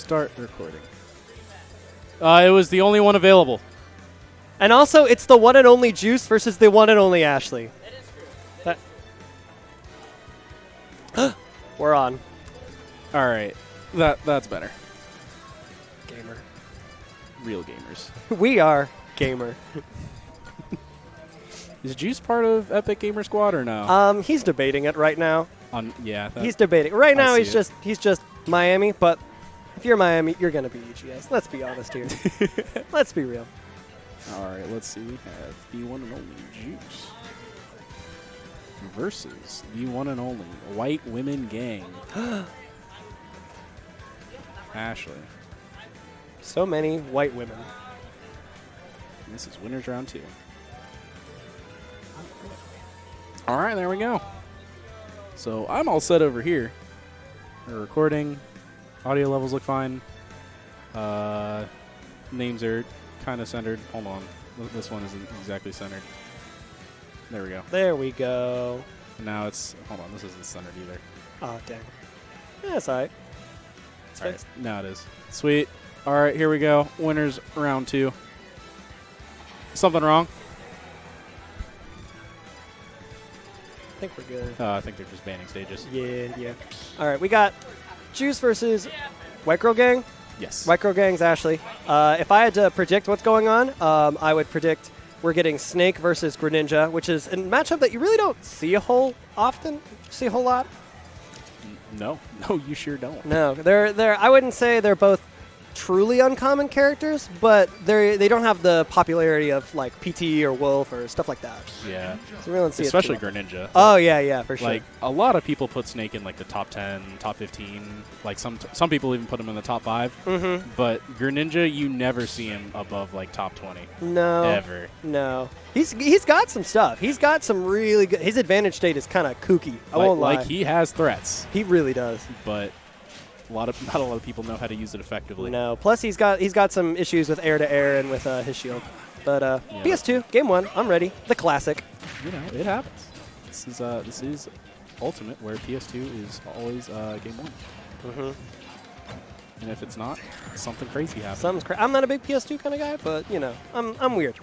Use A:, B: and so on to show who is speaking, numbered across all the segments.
A: start recording. It was the only one available.
B: And also, it's the one and only Juice versus the one and only Ashley. That We're on.
A: All right, that's better.
B: Gamer.
A: Real gamers.
B: We are gamer.
A: Is Juice part of Epic Gamer Squad or no?
B: He's debating it right now.
A: Yeah.
B: He's debating. Right now,
A: he's
B: just Miami, but if you're Miami, you're going to be EGS. Let's be honest here. Let's be real.
A: All right, let's see. We have the one and only Juice versus the one and only White Women Gang. Ashley.
B: So many white women.
A: And this is winners round 2. All right, there we go. So I'm all set over here. We're recording. Audio levels look fine. Names are kind of centered. Hold on. This one isn't exactly centered. There we go.
B: There we go.
A: Now it's... Hold on. This isn't centered either.
B: Oh, dang. Yeah, that's all right.
A: All right. Now it is. Sweet. All right, here we go. Winners round 2. Something wrong?
B: I think we're good.
A: I think they're just banning stages.
B: Yeah. All right, we got Juice versus White Girl Gang.
A: Yes.
B: White Girl Gang's Ashley. If I had to predict what's going on, I would predict we're getting Snake versus Greninja, which is a matchup that you really don't see a whole lot.
A: No, you sure don't.
B: No, they're. I wouldn't say they're both truly uncommon characters, but they don't have the popularity of like PT or Wolf or stuff like that.
A: Yeah.
B: So we don't see
A: especially
B: it too
A: Greninja.
B: Oh yeah, for sure.
A: Like a lot of people put Snake in like the top 10, top 15. Like some people even put him in the top 5.
B: Mm-hmm.
A: But Greninja, you never see him above like top 20.
B: No.
A: Ever.
B: No. He's got some stuff. He's got some really good. His advantage state is kind of kooky. I won't lie.
A: Like he has threats.
B: He really does.
A: But not a lot of people know how to use it effectively.
B: No. Plus he's got some issues with air to air and with his shield. But
A: Yeah.
B: PS2 game 1, I'm ready. The classic.
A: You know, it happens. This is Ultimate, where PS2 is always game 1.
B: Mm-hmm.
A: And if it's not, something crazy happens.
B: I'm not a big PS2 kind of guy, but you know, I'm weird.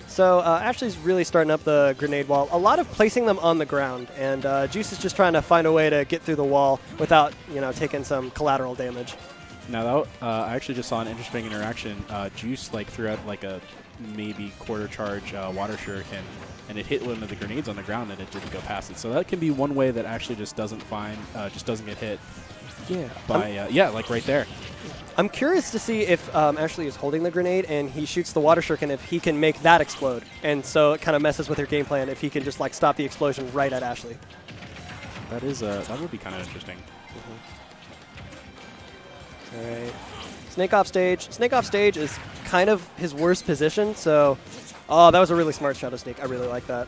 B: So Ashley's really starting up the grenade wall. A lot of placing them on the ground, and Juice is just trying to find a way to get through the wall without taking some collateral damage.
A: Now, I actually just saw an interesting interaction. Juice threw out like a maybe quarter charge water shuriken, and it hit one of the grenades on the ground, and it didn't go past it. So that can be one way that actually just doesn't get hit.
B: Yeah.
A: Like right there.
B: I'm curious to see if Ashley is holding the grenade and he shoots the water shuriken, if he can make that explode. And so it kind of messes with her game plan if he can just stop the explosion right at Ashley.
A: That would be kind of interesting.
B: Mm-hmm. All right. Snake off stage. Snake off stage is kind of his worst position. So, that was a really smart shot of Snake. I really like that.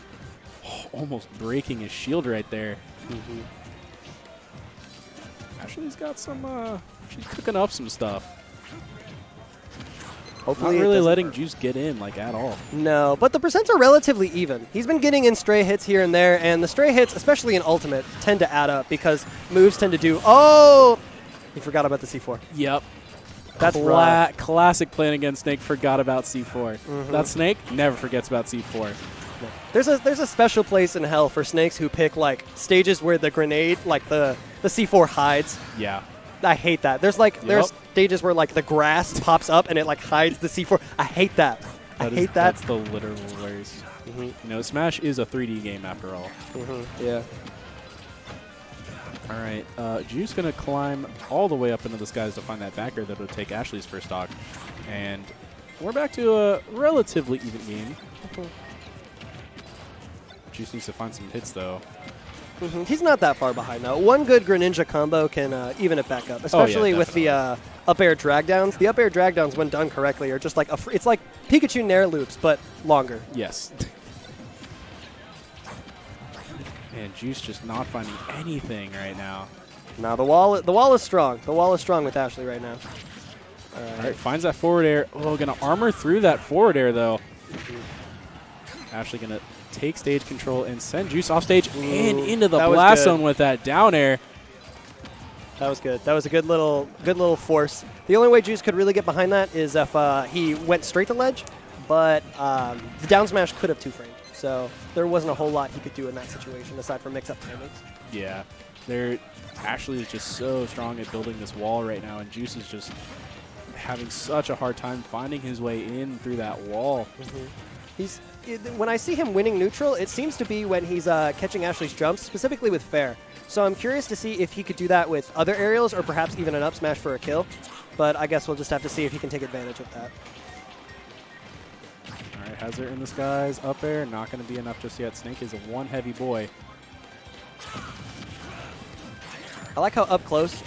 A: Oh, almost breaking his shield right there.
B: Mm-hmm.
A: Ashley's got some. She's cooking up some stuff.
B: Hopefully,
A: not really letting Juice get in at all.
B: No, but the percents are relatively even. He's been getting in stray hits here and there, and the stray hits, especially in Ultimate, tend to add up because moves tend to do. Oh, he forgot about the C4.
A: Yep.
B: That's rough.
A: Classic playing against Snake. Forgot about C4.
B: Mm-hmm.
A: That Snake never forgets about C4.
B: No. There's a special place in hell for snakes who pick stages where the grenade, the C4 hides.
A: Yeah.
B: I hate that. There's stages where the grass pops up and it hides the C4. I hate that. I hate that.
A: That's the literal worst.
B: Mm-hmm.
A: Smash is a 3D game after all.
B: Mm-hmm. Yeah.
A: All right, Juice gonna climb all the way up into the skies to find that backer that would take Ashley's first stock, and we're back to a relatively even game. Juice needs to find some hits though.
B: Mm-hmm. He's not that far behind though. One good Greninja combo can even it back up, especially with the up air drag downs. The up air drag downs, when done correctly, are just it's like Pikachu Nair loops but longer.
A: Yes. And Juice just not finding anything right now.
B: Now the wall is strong. The wall is strong with Ashley right now.
A: All right, finds that forward air. Oh, gonna armor through that forward air though. Ashley gonna take stage control and send Juice off stage and into the blast zone with that down air.
B: That was good. That was a good little force. The only way Juice could really get behind that is if he went straight to ledge, but the down smash could have two-framed. So there wasn't a whole lot he could do in that situation aside from mix-up timings.
A: Yeah. Ashley is just so strong at building this wall right now, and Juice is just having such a hard time finding his way in through that wall.
B: When I see him winning neutral, it seems to be when he's catching Ashley's jumps, specifically with fair. So I'm curious to see if he could do that with other aerials or perhaps even an up smash for a kill. But I guess we'll just have to see if he can take advantage of that.
A: All right, Hazard in the skies, up air, not going to be enough just yet. Snake is a one heavy boy.
B: I like how up close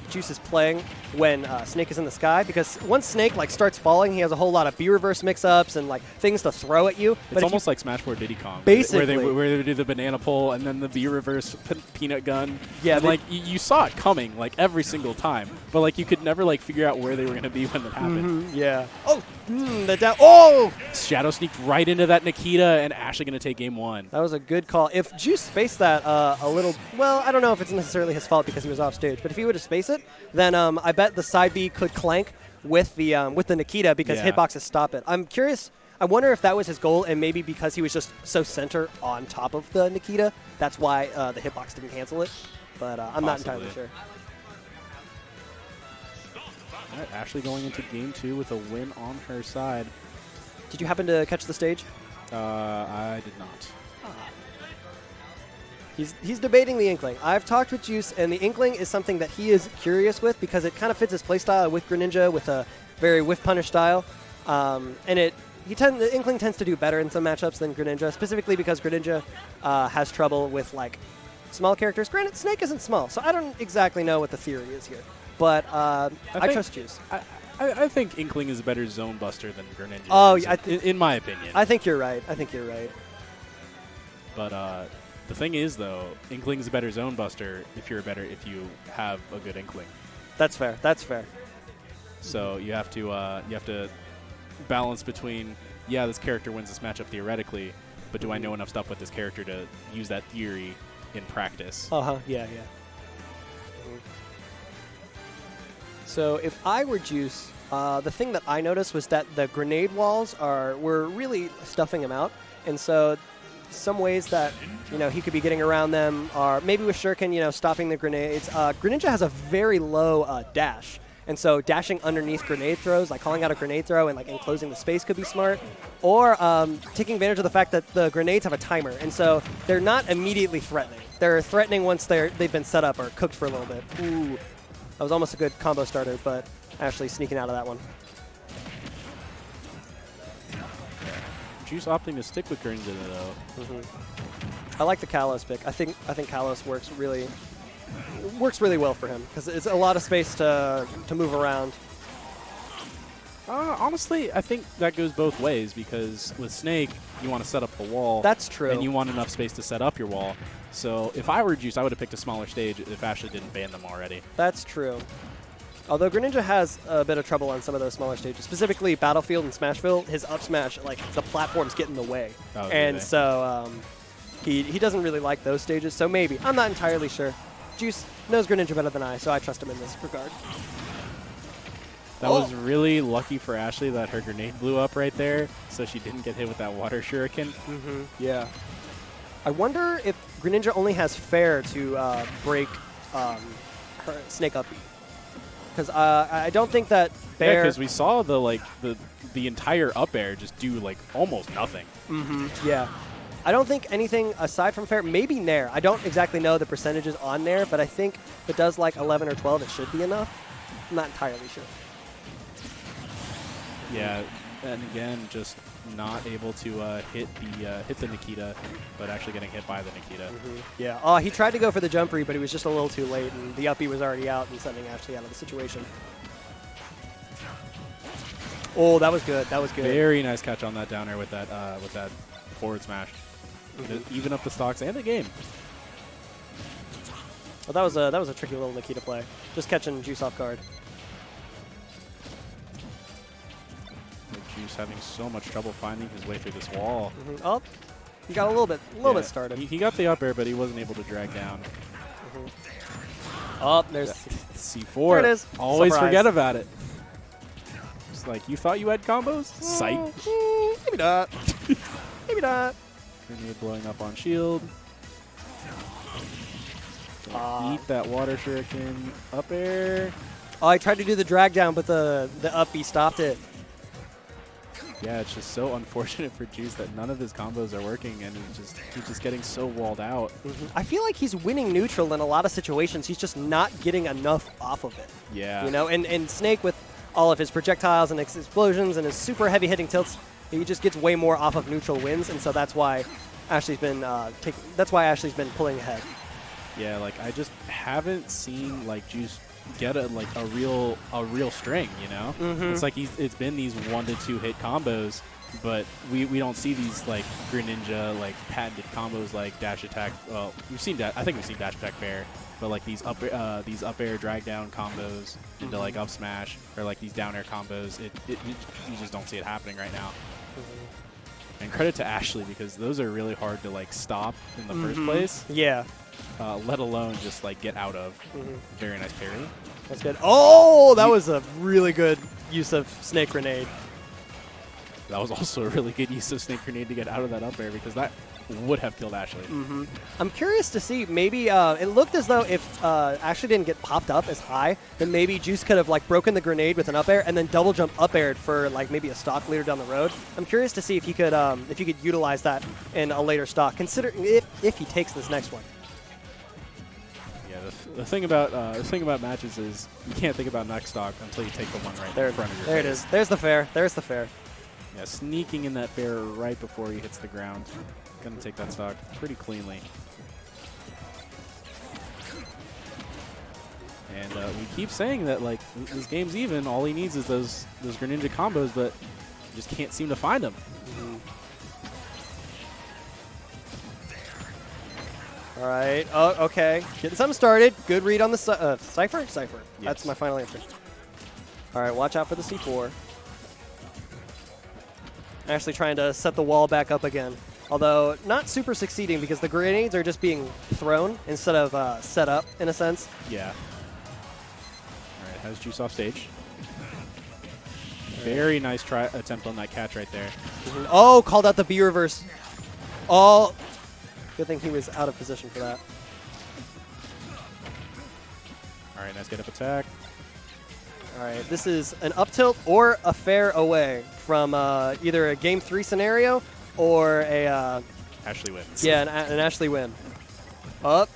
B: Juice is playing when Snake is in the sky, because once Snake starts falling, he has a whole lot of B reverse mix-ups and things to throw at you.
A: It's almost like Smash 4 Diddy Kong,
B: basically,
A: where they do the banana pull and then the B reverse peanut gun.
B: Yeah,
A: and, you saw it coming every single time, but you could never figure out where they were going to be when it happened.
B: Yeah. Oh, the down. Oh,
A: Shadow sneaked right into that Nikita, and Ashley going to take game one.
B: That was a good call. If Juice spaced that a little, well, I don't know if it's necessarily his fault because he was off stage, but if he would have spaced it, then I bet the side B could clank with the Nikita because hitboxes stop it. I'm curious. I wonder if that was his goal, and maybe because he was just so center on top of the Nikita, that's why the hitbox didn't cancel it. But I'm not entirely sure.
A: All right, Ashley going into game two with a win on her side.
B: Did you happen to catch the stage?
A: I did not.
B: He's debating the Inkling. I've talked with Juice, and the Inkling is something that he is curious with because it kind of fits his playstyle with Greninja with a very whiff punish style. And the Inkling tends to do better in some matchups than Greninja, specifically because Greninja has trouble with small characters. Granted, Snake isn't small, so I don't exactly know what the theory is here. But I trust Juice.
A: I think Inkling is a better zone buster than Greninja.
B: Oh,
A: in my opinion.
B: I think you're right.
A: But the thing is, though, Inkling's a better zone buster if you have a good Inkling.
B: That's fair.
A: So you have to balance between, this character wins this matchup theoretically, but do I know enough stuff with this character to use that theory in practice?
B: Yeah. So if I were Juice, the thing that I noticed was that the grenade walls were really stuffing him out, and so some ways that he could be getting around them are maybe with Shuriken, stopping the grenades. Greninja has a very low dash, and so dashing underneath grenade throws, calling out a grenade throw and enclosing the space could be smart, or taking advantage of the fact that the grenades have a timer, and so they're not immediately threatening. They're threatening once they've been set up or cooked for a little bit. Ooh, that was almost a good combo starter, but Ashley sneaking out of that one.
A: Juice opting to stick with Greninja, though.
B: I like the Kalos pick. I think Kalos works really well for him because it's a lot of space to move around.
A: Honestly, I think that goes both ways because with Snake, you want to set up the wall.
B: That's true.
A: And you want enough space to set up your wall. So if I were Juice, I would have picked a smaller stage if Ashley didn't ban them already.
B: That's true. Although Greninja has a bit of trouble on some of those smaller stages, specifically Battlefield and Smashville, his up smash, the platforms get in the way. And so he doesn't really like those stages, so maybe. I'm not entirely sure. Juice knows Greninja better than I, so I trust him in this regard.
A: That was really lucky for Ashley that her grenade blew up right there, so she didn't get hit with that water shuriken.
B: Yeah. I wonder if Greninja only has fair to break her Snake up. Because I don't think that Bear...
A: Yeah, because we saw the entire up air just do almost nothing.
B: Yeah. I don't think anything aside from fair, maybe Nair. I don't exactly know the percentages on Nair, but I think if it does 11 or 12, it should be enough. I'm not entirely sure.
A: Yeah, and again, just not able to hit the Nikita, but actually getting hit by the Nikita.
B: Yeah. Oh, he tried to go for the jump read, but he was just a little too late, and the uppie was already out and sending Ashley out of the situation. Oh, that was good. That was good.
A: Very nice catch on that down air with that forward smash. Even up the stocks and the game.
B: Well, that was a tricky little Nikita play. Just catching Juice off guard.
A: Juice having so much trouble finding his way through this wall.
B: Oh, he got a little bit started.
A: He got the up air, but he wasn't able to drag down.
B: Oh, there's
A: C4.
B: There it is.
A: Always
B: Surprise.
A: forget about it. It's like, you thought you had combos? Sight.
B: Maybe not. Maybe not.
A: Grenade blowing up on shield. Eat that water shuriken. Up air.
B: Oh, I tried to do the drag down, but the up B stopped it.
A: Yeah, it's just so unfortunate for Juice that none of his combos are working, and he's just getting so walled out.
B: I feel like he's winning neutral in a lot of situations. He's just not getting enough off of it.
A: Yeah.
B: You know, and Snake with all of his projectiles and his explosions and his super heavy hitting tilts, he just gets way more off of neutral wins, and so that's why Ashley's been been pulling ahead.
A: Yeah, like I just haven't seen like Juice get a real string, you know? It's like it's been these 1 to 2 hit combos, but we don't see these like Greninja like patented combos like dash attack. Well, I think we've seen dash attack fair, but like these up air drag down combos into like up smash, or like these down air combos. You just don't see it happening right now. And credit to Ashley, because those are really hard to like stop in the first place.
B: Yeah.
A: Let alone just like get out of. Very nice parry.
B: That's good. Oh, that was a really good use of Snake Grenade.
A: That was also a really good use of Snake Grenade to get out of that up air, because that would have killed Ashley.
B: I'm curious to see, maybe it looked as though if Ashley didn't get popped up as high, then maybe Juice could have like broken the grenade with an up air and then double jump up aired for like maybe a stock later down the road. I'm curious to see if he could utilize that in a later stock, considering if he takes this next one.
A: Yeah, the thing about matches is you can't think about next stock until you take the one right in front of your
B: There
A: face.
B: it is. There's the fair. There's the fair.
A: Yeah, sneaking in that fair right before he hits the ground. Gonna take that stock pretty cleanly. And we keep saying that like this game's even. All he needs is those Greninja combos, but you just can't seem to find them.
B: All right. Oh, okay. Getting something started. Good read on the Cypher? Cypher.
A: Yes.
B: That's my final answer. All right, watch out for the C4. Actually trying to set the wall back up again. Although not super succeeding, because the grenades are just being thrown instead of set up, in a sense.
A: Yeah. All right, has Juice off stage. Very nice attempt on that catch right there.
B: Oh, called out the B reverse. Oh, good thing he was out of position for that.
A: All right, nice get up attack.
B: All right, this is an up tilt or a fair away from either a game 3 scenario or a
A: Ashley wins.
B: yeah, an Ashley win. Up.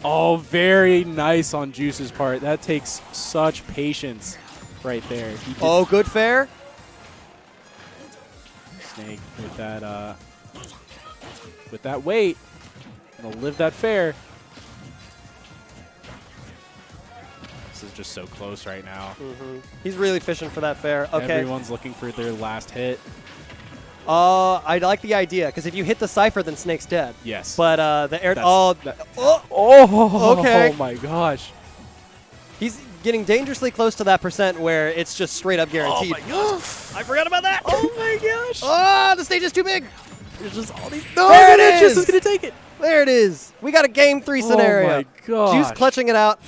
A: Oh, very nice on Juice's part. That takes such patience right there.
B: Oh, good fair.
A: Snake with that weight, gonna live that fair. This is just so close right now.
B: He's really fishing for that fair. Okay.
A: Everyone's looking for their last hit.
B: I like the idea, because if you hit the Cypher, then Snake's dead.
A: Yes.
B: But the air.
A: Oh,
B: okay.
A: Oh my gosh.
B: He's getting dangerously close to that percent where it's just straight up guaranteed.
A: Oh my gosh.
B: I forgot about that.
A: Oh my gosh.
B: Oh, the stage is too big.
A: There's just all these.
B: There it is.
A: Juice is gonna take it.
B: There it is. We got a game 3 scenario.
A: Oh my gosh.
B: Juice clutching it out.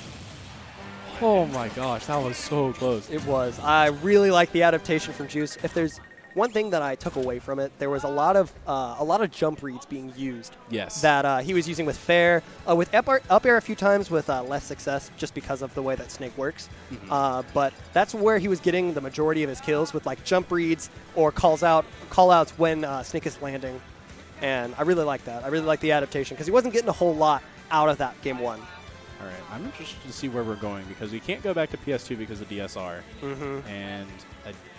A: Oh my gosh, that was so close.
B: It was. I really like the adaptation from Juice. If there's one thing that I took away from it, there was a lot of jump reads being used.
A: Yes.
B: That he was using with fair, with up air a few times with less success, just because of the way that Snake works. But that's where he was getting the majority of his kills, with like jump reads or call outs when Snake is landing. And I really like that. I really like the adaptation, because he wasn't getting a whole lot out of that game 1.
A: All right, I'm interested to see where we're going, because we can't go back to PS2 because of DSR. And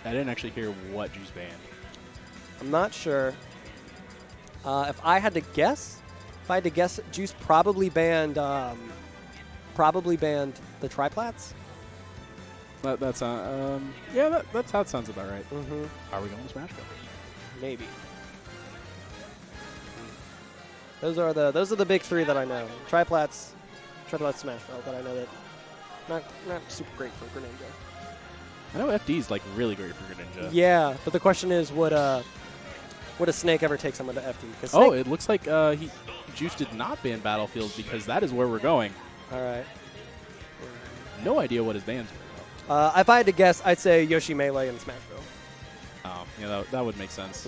A: I didn't actually hear what Juice banned.
B: I'm not sure. If I had to guess, Juice probably banned the triplats.
A: That's how it sounds about right. Are we going to Smash Go?
B: Maybe. Those are the big 3 that I know. Triplats, Smashville, that I know that not super great for Greninja.
A: I know FD is like really great for Greninja.
B: Yeah, but the question is, would a Snake ever take someone to FD?
A: Oh, it looks like Juice did not ban Battlefield, because that is where we're going.
B: All right.
A: no idea what his bans were.
B: If I had to guess, I'd say Yoshi Melee and Smash Bros.
A: Oh, yeah, that would make sense.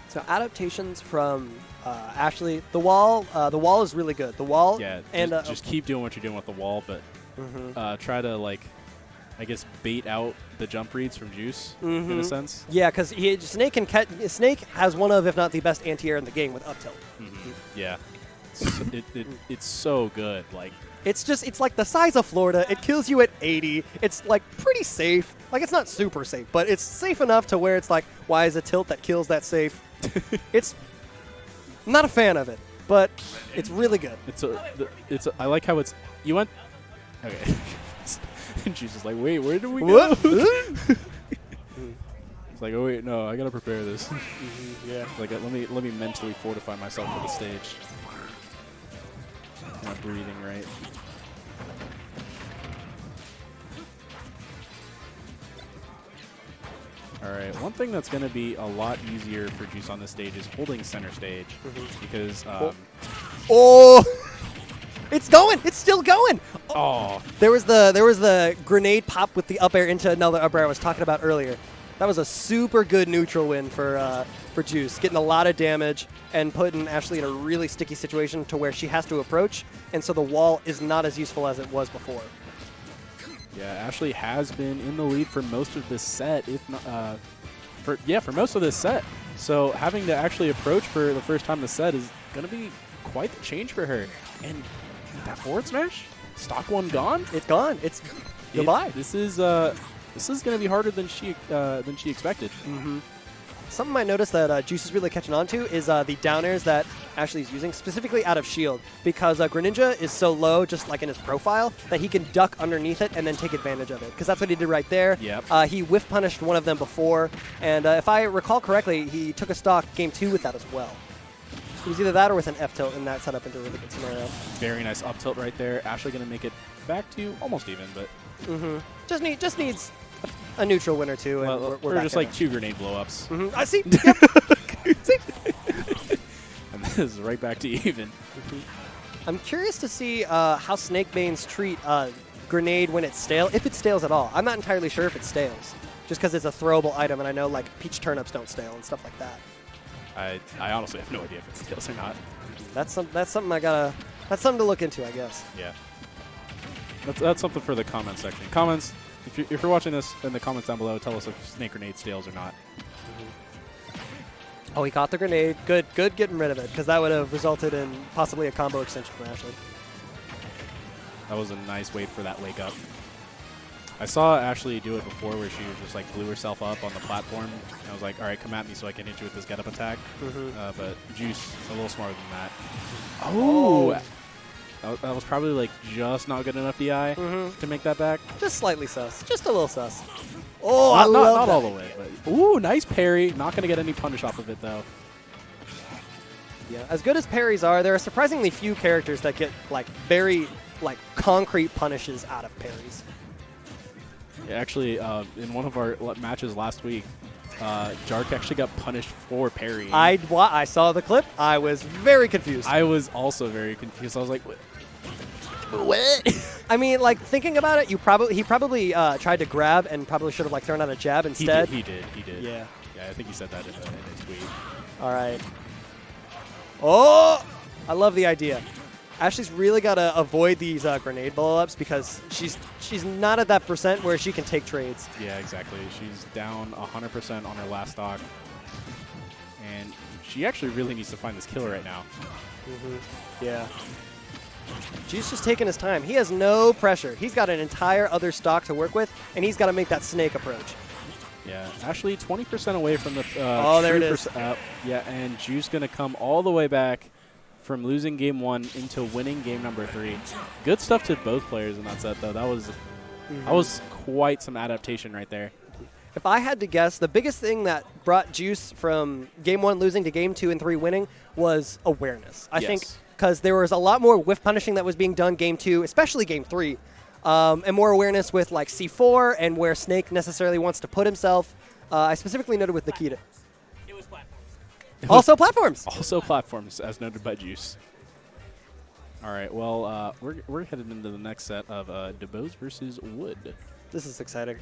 B: So adaptations from Ashley. The wall is really good. The wall.
A: Yeah,
B: and
A: just keep doing what you're doing with the wall, but try to like, I guess, bait out the jump reads from Juice in a sense.
B: Yeah, because Snake Snake has one of, if not the best anti-air in the game with up tilt.
A: Yeah, it's so good. Like,
B: it's like the size of Florida. It kills you at 80. It's like pretty safe. Like, it's not super safe, but it's safe enough to where it's like, why is a tilt that kills that safe? I'm not a fan of it, but it's really good.
A: I like how you went. Okay. Juice is like, wait, where did we go? It's like, oh wait, no, I gotta prepare this.
B: Yeah.
A: Like, let me mentally fortify myself for the stage. Not breathing right. All right, one thing that's going to be a lot easier for Juice on this stage is holding center stage because.
B: It's going! It's still going!
A: Oh,
B: there was the grenade pop with the up air into another up air I was talking about earlier. That was a super good neutral win for Juice, getting a lot of damage and putting Ashley in a really sticky situation to where she has to approach, and so the wall is not as useful as it was before.
A: Yeah, Ashley has been in the lead for most of this set, if not, for most of this set. So having to actually approach for the first time this set is going to be quite the change for her. And that forward smash, stock one gone.
B: It's gone. It's goodbye.
A: This is going to be harder than she expected.
B: Something I noticed that Juice is really catching on to is the down airs that Ashley's using, specifically out of shield, because Greninja is so low, just like in his profile, that he can duck underneath it and then take advantage of it, because that's what he did right there.
A: Yep.
B: He whiff punished one of them before, and if I recall correctly, he took a stock game 2 with that as well. It was either that or with an F tilt, and that set up into a really good scenario.
A: Very nice up tilt right there. Ashley going to make it back to almost even, but
B: just needs a neutral win or two, and we're
A: just like 2 grenade blow-ups.
B: I see. Yep. See?
A: And this is right back to even.
B: I'm curious to see how Snake mains treat grenade when it's stale, if it stales at all. I'm not entirely sure if it stales, just because it's a throwable item, and I know like peach turnips don't stale and stuff like that.
A: I honestly have no idea if it stales or not.
B: That's something that's something to look into, I guess.
A: Yeah. That's something for the comment section. Comments, if you're watching this in the comments down below, tell us if Snake Grenade stales or not.
B: Oh, he caught the grenade. Good getting rid of it, because that would have resulted in possibly a combo extension for Ashley.
A: That was a nice wait for that wake up. I saw Ashley do it before where she just like blew herself up on the platform. And I was like, all right, come at me so I can hit you with this get up attack. But Juice, a little smarter than that. Oh! That was probably like just not good enough DI to make that back.
B: Just slightly sus. Just a little sus. Oh,
A: not all the way. But ooh, nice parry. Not going to get any punish off of it though.
B: Yeah, as good as parries are, there are surprisingly few characters that get like very like concrete punishes out of parries.
A: Yeah, actually, in one of our matches last week, Jark actually got punished for parrying.
B: I saw the clip. I was very confused.
A: I was also very confused. I was like,
B: what? I mean, like, thinking about it, he probably tried to grab and probably should have like thrown out a jab instead.
A: He did.
B: Yeah.
A: Yeah, I think he said that in his tweet.
B: All right. Oh! I love the idea. Ashley's really got to avoid these grenade blow-ups because she's not at that percent where she can take trades.
A: Yeah, exactly. She's down 100% on her last stock. And she actually really needs to find this kill right now.
B: Yeah. She's just taking his time. He has no pressure. He's got an entire other stock to work with, and he's got to make that snake approach.
A: Yeah, Ashley 20% away from the
B: oh, there it is.
A: Yeah, and Juice going to come all the way back from losing game 1 into winning game number 3. Good stuff to both players in that set, though. That was quite some adaptation right there.
B: If I had to guess, the biggest thing that brought Juice from game 1 losing to game 2 and 3 winning was awareness. I think because there was a lot more whiff punishing that was being done game 2, especially game 3, and more awareness with like C4 and where Snake necessarily wants to put himself. I specifically noted with Nikita. Also platforms.
A: Also platforms, as noted by Juice. All right, well, we're headed into the next set of DeBose versus Wood.
B: This is exciting.